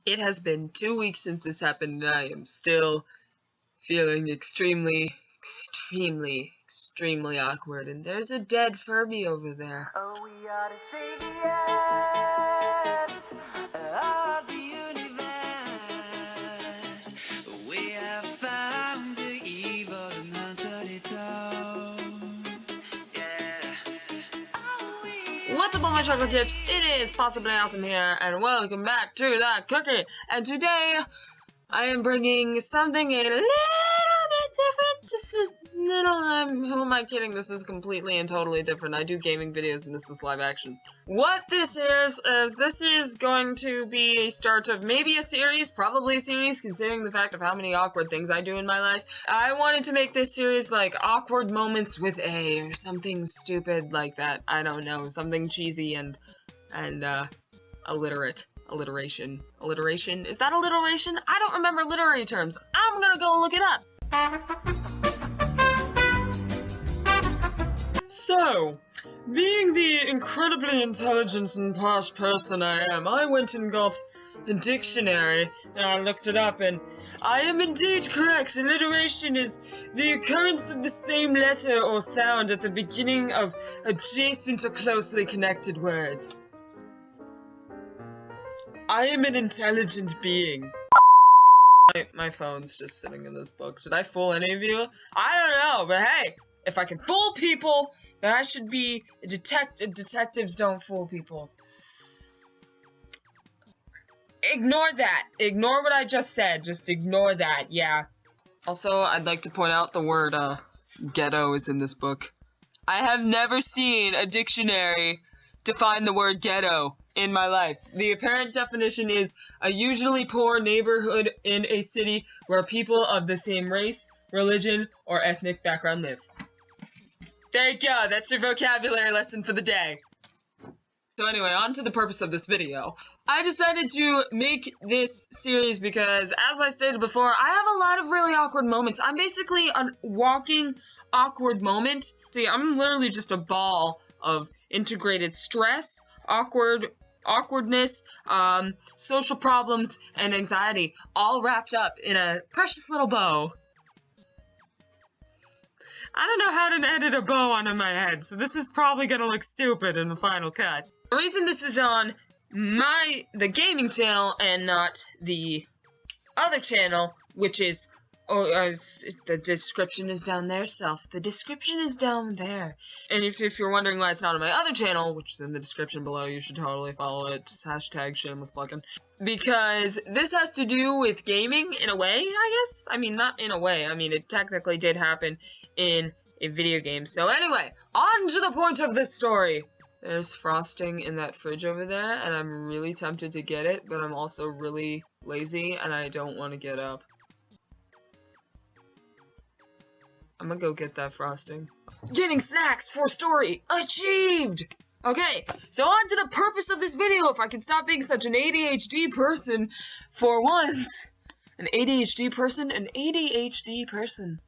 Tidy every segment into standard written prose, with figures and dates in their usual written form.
It has been 2 weeks since this happened, and I am still feeling extremely awkward. And there's a dead Furby over there. Oh, we are the saviors of the universe. We have found the evil and hunted it down. Yeah. What's up, all my chocolate chips? It is Possibly Awesome here, and welcome back to That Cookie. And today, I am bringing something a little bit different. Just a little, who am I kidding? This is completely and totally different. I do gaming videos, and this is live action. What this is this is going to be a start of maybe a series, probably a series, considering the fact of how many awkward things I do in my life. I wanted to make this series like Awkward Moments with A, or something stupid like that. I don't know, something cheesy and alliteration. Alliteration? Is that alliteration? I don't remember literary terms. I'm gonna go look it up. So, being the incredibly intelligent and posh person I am, I went and got a dictionary, and I looked it up, and I am indeed correct. Alliteration is the occurrence of the same letter or sound at the beginning of adjacent or closely connected words. I am an intelligent being. My phone's just sitting in this book. Did I fool any of you? I don't know, but hey, if I can fool people, then I should be a detective. Detectives don't fool people. Ignore that. Ignore what I just said. Just ignore that, yeah. Also, I'd like to point out the word, ghetto is in this book. I have never seen a dictionary define the word ghetto in my life. The apparent definition is a usually poor neighborhood in a city where people of the same race, religion, or ethnic background live. There you go, that's your vocabulary lesson for the day. So anyway, on to the purpose of this video. I decided to make this series because, as I stated before, I have a lot of really awkward moments. I'm basically a walking awkward moment. See, I'm literally just a ball of integrated stress, awkwardness, social problems, and anxiety, all wrapped up in a precious little bow. I don't know how to edit a bow onto my head, so this is probably gonna look stupid in the final cut. The reason this is on the gaming channel and not the other channel, which is, the description is down there, the description is down there. And if you're wondering why it's not on my other channel, which is in the description below, you should totally follow it, hashtag shameless plugging. Because this has to do with gaming in a way, I guess? I mean, not in a way, I mean, it technically did happen in a video game. So anyway, on to the point of this story. There's frosting in that fridge over there, and I'm really tempted to get it, but I'm also really lazy, and I don't want to get up. I'm gonna go get that frosting. Getting snacks for story achieved! Okay, so on to the purpose of this video, if I can stop being such an ADHD person for once. An ADHD person? An ADHD person.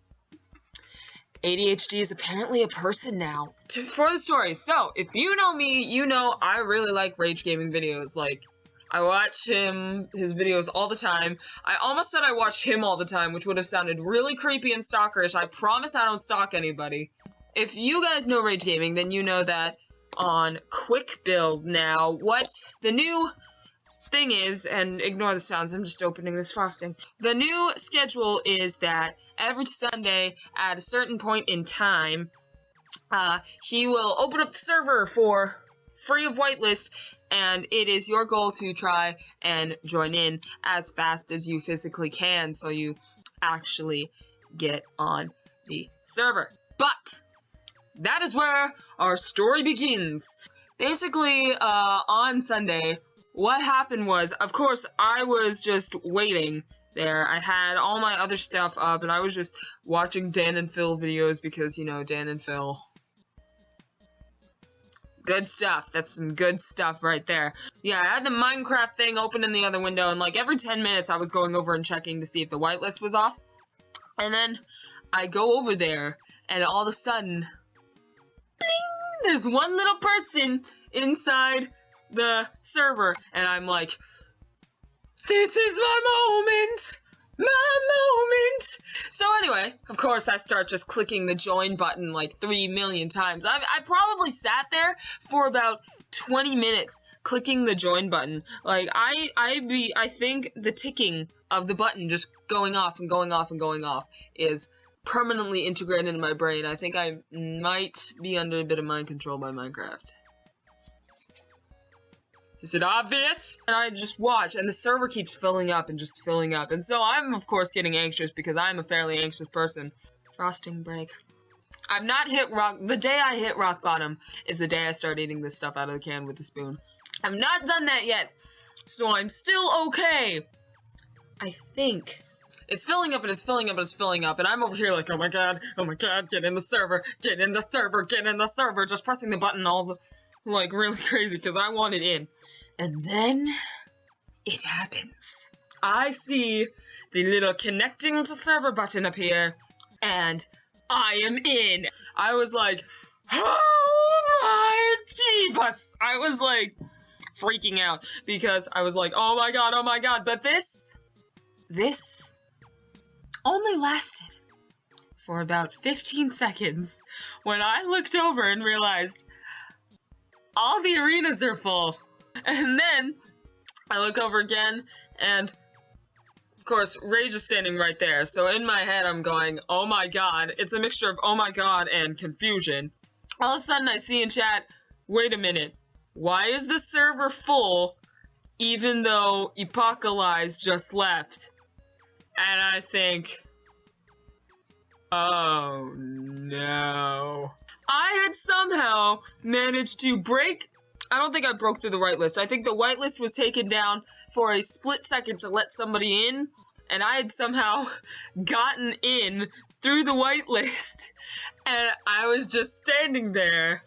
ADHD is apparently a person now. For the story, so, if you know me, you know I really like rage gaming videos. Like, I watch his videos all the time. I almost said I watched him all the time, which would have sounded really creepy and stalkerish. I promise I don't stalk anybody. If you guys know rage gaming, then you know that on Quick Build now, what the new thing is, and ignore the sounds, I'm just opening this frosting. The new schedule is that every Sunday at a certain point in time, he will open up the server for free of whitelist, and it is your goal to try and join in as fast as you physically can so you actually get on the server. But that is where our story begins. Basically, on Sunday, what happened was, of course, I was just waiting there. I had all my other stuff up, and I was just watching Dan and Phil videos because, you know, Dan and Phil. Good stuff. That's some good stuff right there. Yeah, I had the Minecraft thing open in the other window, and like every 10 minutes I was going over and checking to see if the whitelist was off. And then I go over there, and all of a sudden, bling, there's one little person inside the server, and I'm like, This is my moment! My moment! So anyway, of course, I start just clicking the join button like 3 million times. I probably sat there for about 20 minutes clicking the join button. Like, I think the ticking of the button just going off and going off and going off is permanently integrated in my brain. I think I might be under a bit of mind control by Minecraft. Is it obvious? And I just watch, and the server keeps filling up and just filling up. And so I'm, of course, getting anxious because I'm a fairly anxious person. Frosting break. I've not hit rock. The day I hit rock bottom is the day I start eating this stuff out of the can with a spoon. I've not done that yet, so I'm still okay. I think. It's filling up and it's filling up and it's filling up, and I'm over here like, oh my god, get in the server, get in the server, get in the server, just pressing the button all the, like, really crazy because I want it in. And then it happens. I see the little connecting to server button appear, and I am in. I was like, oh my jeebus. I was like freaking out because I was like, oh my god, but this only lasted for about 15 seconds when I looked over and realized all the arenas are full. And then I look over again, and of course, Rage is standing right there. So in my head, I'm going, oh my god. It's a mixture of oh my god and confusion. All of a sudden, I see in chat, wait a minute. Why is the server full even though Apocalypse just left? And I think, oh no. I had somehow managed to break. I don't think I broke through the whitelist. I think the whitelist was taken down for a split second to let somebody in, and I had somehow gotten in through the whitelist, and I was just standing there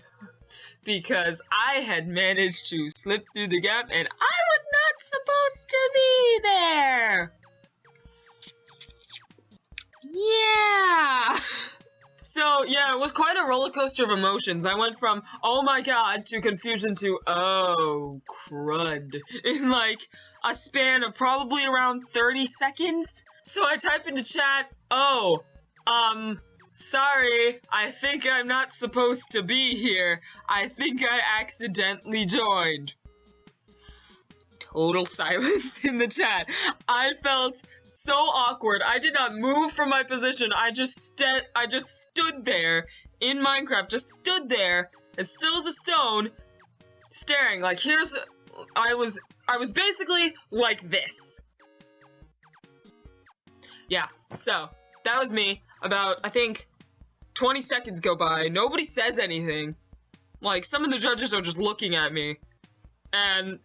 because I had managed to slip through the gap, and I was not supposed to be there. Yeah. So, yeah, it was quite a roller coaster of emotions. I went from, oh my god, to confusion to, oh, crud, in like a span of probably around 30 seconds. So I type into chat, oh, sorry, I think I'm not supposed to be here. I think I accidentally joined. Total silence in the chat. I felt so awkward. I did not move from my position. I just stood there in Minecraft, just stood there as still as a stone, staring. Like, I was basically like this. Yeah, so that was me. About, I think, 20 seconds go by. Nobody says anything. Like, some of the judges are just looking at me, and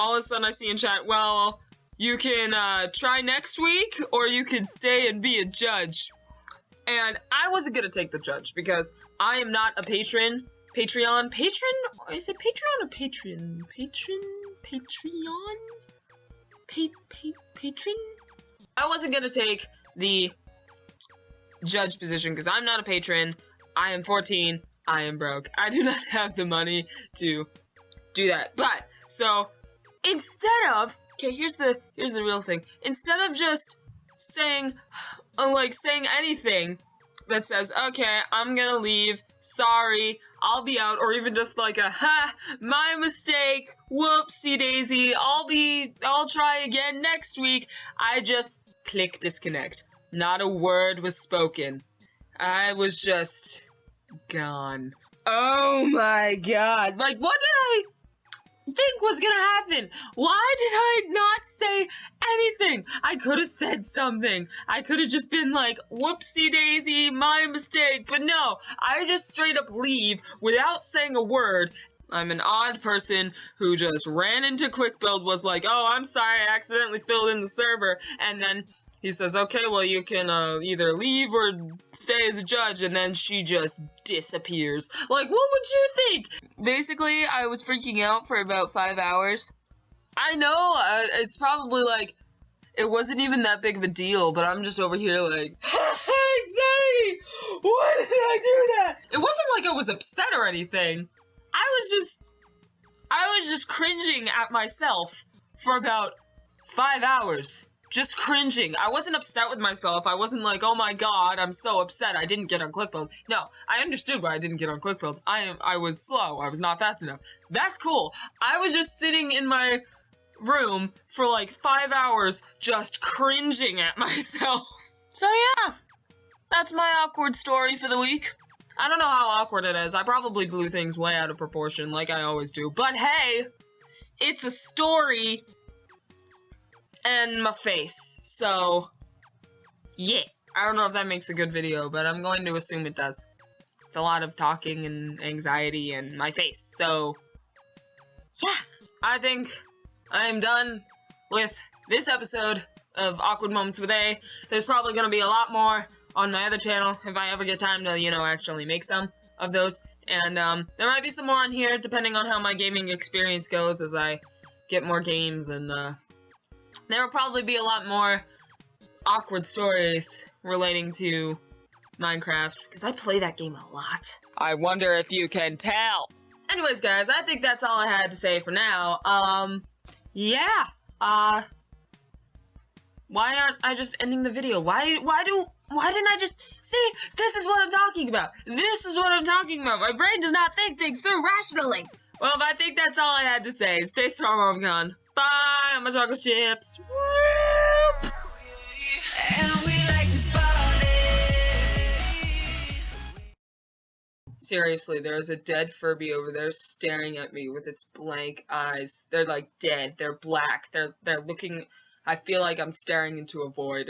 all of a sudden I see in chat, well, you can try next week, or you can stay and be a judge. And I wasn't gonna take the judge, because I am not a patron. Patreon? Is it Patreon or Patreon? Patreon? Patron? I wasn't gonna take the judge position, because I'm not a patron. I am 14. I am broke. I do not have the money to do that. But, so instead of, okay, here's the real thing. Instead of just saying anything that says, okay, I'm gonna leave, sorry, I'll be out, or even just like a, ha, my mistake, whoopsie daisy, I'll try again next week, I just click disconnect. Not a word was spoken. I was just gone. Oh my god. Like, what did I think was gonna happen? Why did I not say anything? I could have said something. I could have just been like, whoopsie daisy, my mistake. But no, I just straight up leave without saying a word. I'm an odd person who just ran into Quick Build, was like, oh, I'm sorry, I accidentally filled in the server, and then he says, okay, well, you can either leave or stay as a judge, and then she just disappears. Like, what would you think? Basically, I was freaking out for about 5 hours. I know, it's probably like, it wasn't even that big of a deal, but I'm just over here like, anxiety! Why did I do that? It wasn't like I was upset or anything. I was just cringing at myself for about 5 hours. Just cringing. I wasn't upset with myself. I wasn't like, oh my god, I'm so upset I didn't get on quick build. No, I understood why I didn't get on quick build. I was slow. I was not fast enough. That's cool. I was just sitting in my room for like 5 hours just cringing at myself. So yeah, that's my awkward story for the week. I don't know how awkward it is. I probably blew things way out of proportion like I always do. But hey, it's a story and my face. So yeah, I don't know if that makes a good video, but I'm going to assume it does. It's a lot of talking and anxiety and my face. So yeah, I think I am done with this episode of Awkward Moments with A. There's probably going to be a lot more on my other channel if I ever get time to, you know, actually make some of those. And there might be some more on here depending on how my gaming experience goes as I get more games. And there will probably be a lot more awkward stories relating to Minecraft because I play that game a lot. I wonder if you can tell. Anyways, guys, I think that's all I had to say for now. Yeah. Why aren't I just ending the video? Why didn't I just... See, this is what I'm talking about. This is what I'm talking about. My brain does not think things through rationally. Well, I think that's all I had to say. Stay strong, I'm gone. Bye, I'm a chocolate chips. Whoop. And we like to party. Seriously, there is a dead Furby over there staring at me with its blank eyes. They're like dead. They're black. They're looking... I feel like I'm staring into a void.